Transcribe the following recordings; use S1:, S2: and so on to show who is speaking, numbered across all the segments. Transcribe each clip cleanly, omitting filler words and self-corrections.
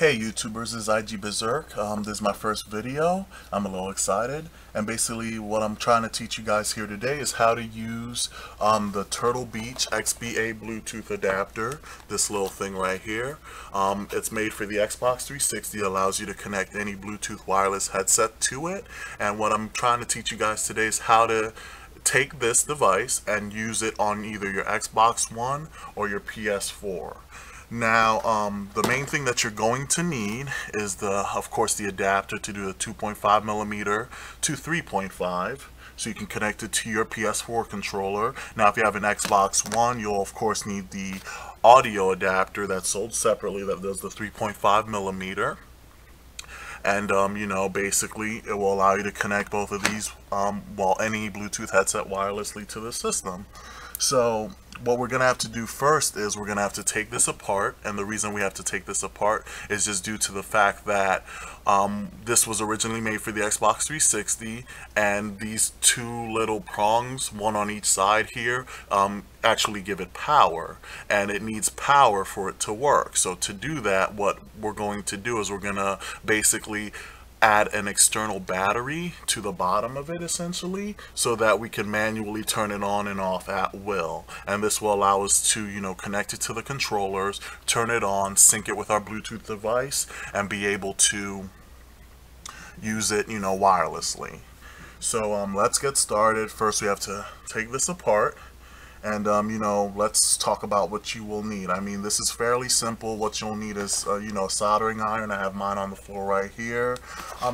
S1: Hey YouTubers, this is IG Berserk. This is my first video. I'm a little excited, and basically what I'm trying to teach you guys here today is how to use the Turtle Beach XBA Bluetooth adapter, this little thing right here. It's made for the Xbox 360, allows you to connect any Bluetooth wireless headset to it, and what I'm trying to teach you guys today is how to take this device and use it on either your Xbox One or your PS4. Now, the main thing that you're going to need is of course, the adapter to do the 2.5mm to 3.5, so you can connect it to your PS4 controller. Now, if you have an Xbox One, you'll of course need the audio adapter that's sold separately that does the 3.5mm. And you know, basically it will allow you to connect both of these, any Bluetooth headset wirelessly to the system. So what we're going to have to do first is we're going to have to take this apart, and the reason we have to take this apart is just due to the fact that this was originally made for the Xbox 360, and these two little prongs, one on each side here, actually give it power, and it needs power for it to work. So to do that, what we're going to do is we're going to basically add an external battery to the bottom of it, essentially, so that we can manually turn it on and off at will. And this will allow us to, you know, connect it to the controllers, turn it on, sync it with our Bluetooth device, and be able to use it, you know, wirelessly. So let's get started. First we have to take this apart, and you know, let's talk about what you will need. I mean, this is fairly simple. What you'll need is you know, a soldering iron. I have mine on the floor right here.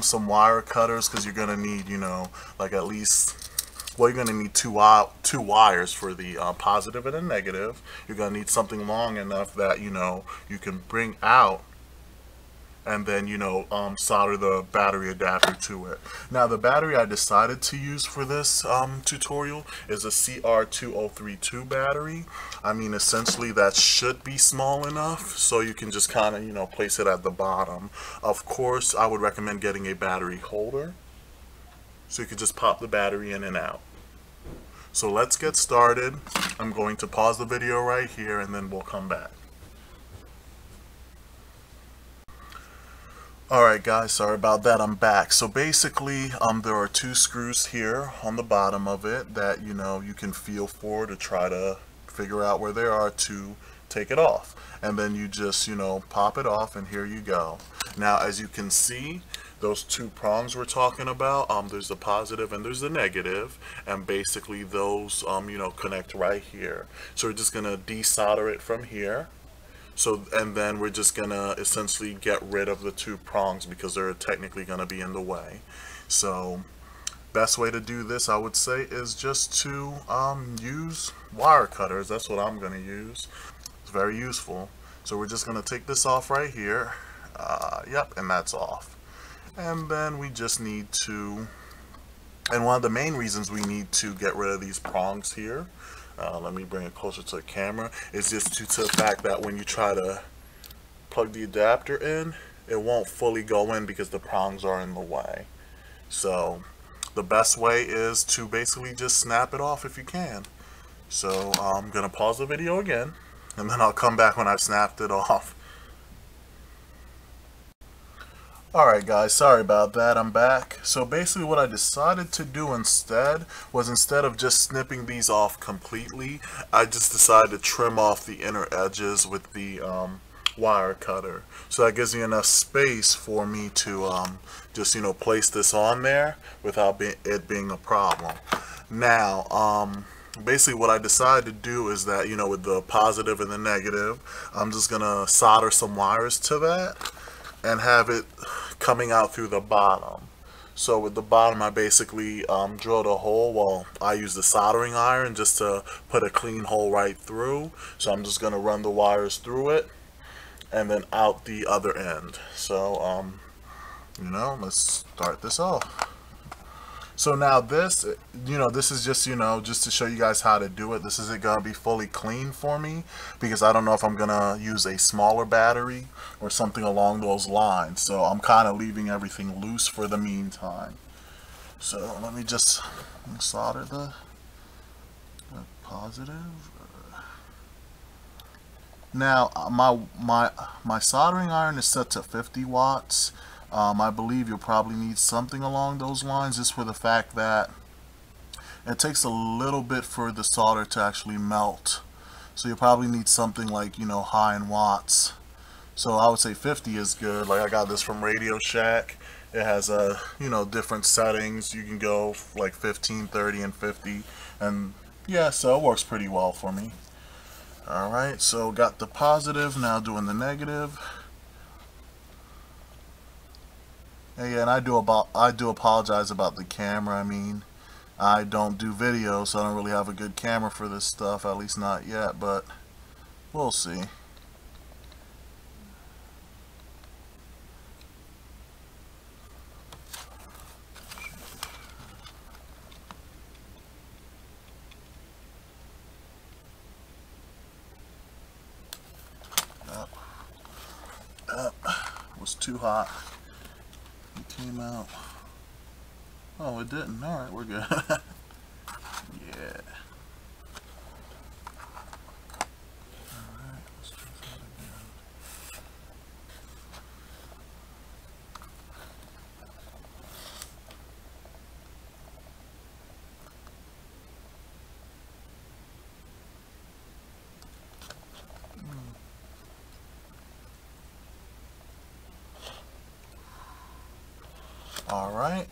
S1: Some wire cutters, because you're gonna need, you know, like at least, well, you're gonna need two wires for the positive and a negative. You're gonna need something long enough that, you know, you can bring out and then, you know, solder the battery adapter to it. Now, the battery I decided to use for this tutorial is a CR2032 battery. I mean, essentially that should be small enough, so you can just kind of, you know, place it at the bottom. Of course, I would recommend getting a battery holder, so you could just pop the battery in and out. So let's get started. I'm going to pause the video right here, and then we'll come back. Alright guys, sorry about that, I'm back. So basically, there are two screws here on the bottom of it that, you know, you can feel for to try to figure out where they are to take it off. And then you just, you know, pop it off, and here you go. Now, as you can see, those two prongs we're talking about, there's the positive and there's the negative, and basically those, you know, connect right here. So we're just gonna desolder it from here. So, and then we're just gonna essentially get rid of the two prongs because they're technically gonna be in the way. So, best way to do this, I would say, is just to use wire cutters. That's what I'm gonna use. It's very useful. So we're just gonna take this off right here. Yep, and that's off. And then we just need to, and one of the main reasons we need to get rid of these prongs here, let me bring it closer to the camera, is just due to the fact that when you try to plug the adapter in, it won't fully go in because the prongs are in the way. So the best way is to basically just snap it off if you can. So I'm gonna pause the video again, and then I'll come back when I've snapped it off. Alright guys, sorry about that, I'm back. So basically what I decided to do instead was, instead of just snipping these off completely, I just decided to trim off the inner edges with the wire cutter. So that gives me enough space for me to just, you know, place this on there without it being a problem. Now, basically what I decided to do is that, you know, with the positive and the negative, I'm just gonna solder some wires to that and have it coming out through the bottom. So with the bottom, I basically drilled a hole. Well, I used the soldering iron just to put a clean hole right through. So I'm just gonna run the wires through it and then out the other end. So you know, let's start this off. So now this, you know, this is just, you know, just to show you guys how to do it. This isn't going to be fully clean for me because I don't know if I'm going to use a smaller battery or something along those lines. So I'm kind of leaving everything loose for the meantime. So let me just solder the positive. Now my soldering iron is set to 50 watts. I believe you'll probably need something along those lines, just for the fact that it takes a little bit for the solder to actually melt. So you'll probably need something like, you know, high in watts. So I would say 50 is good. Like, I got this from Radio Shack. It has you know, different settings. You can go like 15, 30, and 50, and yeah, so it works pretty well for me. Alright, so got the positive, now doing the negative. And yeah, and I do apologize about the camera. I mean, I don't do video, so I don't really have a good camera for this stuff, at least not yet, but we'll see. It was too hot. It came out. Oh, it didn't. Alright, we're good. Yeah. Alright, let's try that again. Alright.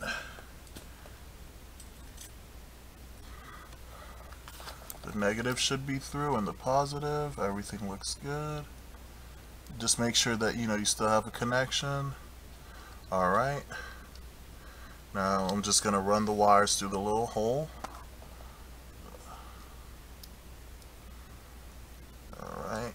S1: The negative should be through, and the positive. Everything looks good. Just make sure that, you know, you still have a connection. Alright. Now I'm just going to run the wires through the little hole. Alright.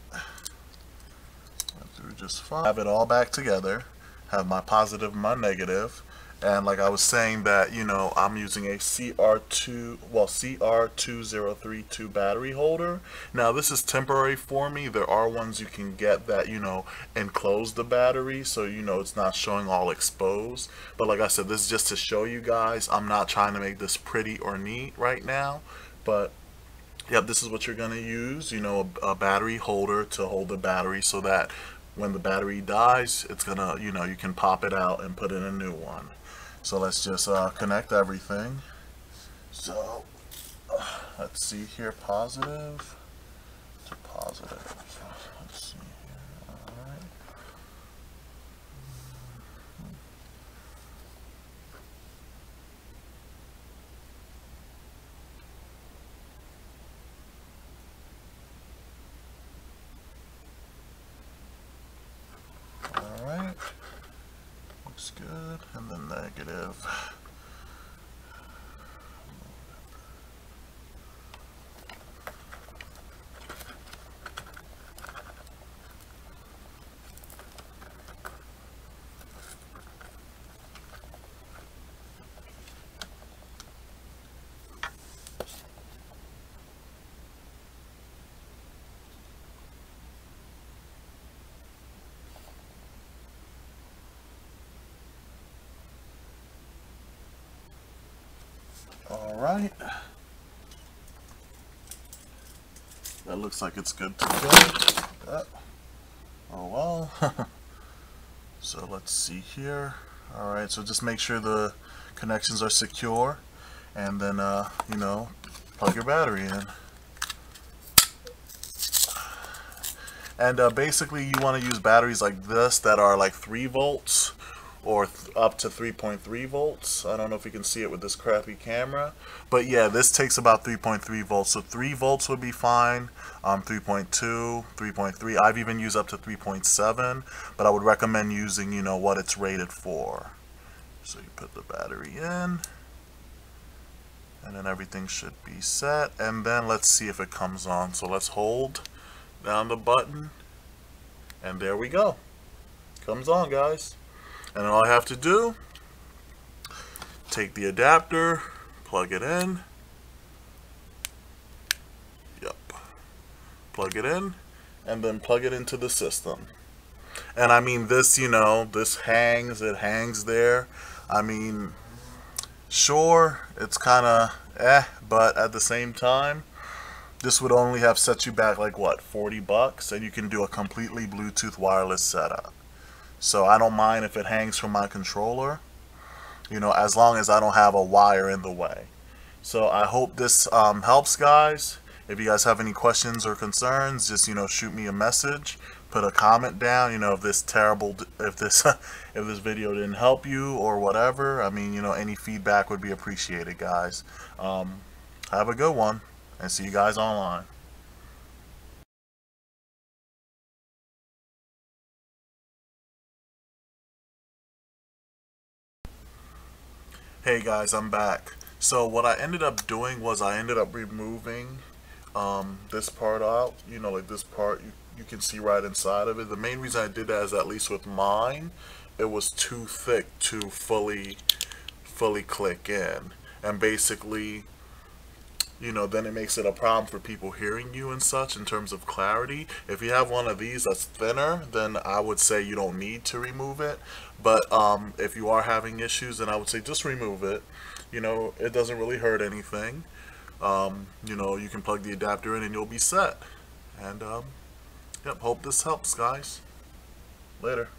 S1: Went through just fine. Have it all back together. Have my positive and my negative. And like I was saying, that, you know, I'm using a CR2032 battery holder. Now this is temporary for me. There are ones you can get that, you know, enclose the battery, so, you know, it's not showing all exposed. But like I said, this is just to show you guys. I'm not trying to make this pretty or neat right now, but yep, this is what you're gonna use, you know, a battery holder to hold the battery, so that when the battery dies, it's gonna, you know, you can pop it out and put in a new one. So let's just connect everything. So let's see here, positive to positive. So let's see here. All right. Looks good. And then negative. Alright, that looks like it's good to go. Oh well. So let's see here. Alright, so just make sure the connections are secure, and then you know, plug your battery in. And basically you want to use batteries like this that are like 3 volts or up to 3.3 volts. I don't know if you can see it with this crappy camera, but yeah, this takes about 3.3 volts. So 3 volts would be fine. 3.2, 3.3. I've even used up to 3.7, but I would recommend using, you know, what it's rated for. So you put the battery in, and then everything should be set, and then let's see if it comes on. So let's hold down the button, and there we go. Comes on, guys. And all I have to do, take the adapter, plug it in. Yep. Plug it in, and then plug it into the system. And I mean, this, you know, this hangs, it hangs there. I mean, sure, it's kind of but at the same time, this would only have set you back like what, 40 bucks, and you can do a completely Bluetooth wireless setup. So I don't mind if it hangs from my controller, you know, as long as I don't have a wire in the way. So I hope this helps, guys. If you guys have any questions or concerns, just, you know, shoot me a message, put a comment down, you know, if this if this video didn't help you or whatever. I mean, you know, any feedback would be appreciated, guys. Have a good one, and see you guys online. Hey guys, I'm back. So what I ended up doing was I ended up removing this part out. You know, like this part, you can see right inside of it. The main reason I did that is, at least with mine, it was too thick to fully click in. And basically, you know, then it makes it a problem for people hearing you and such in terms of clarity. If you have one of these that's thinner, then I would say you don't need to remove it. But if you are having issues, then I would say just remove it. You know, it doesn't really hurt anything. You know, you can plug the adapter in and you'll be set. And yep, hope this helps, guys. Later.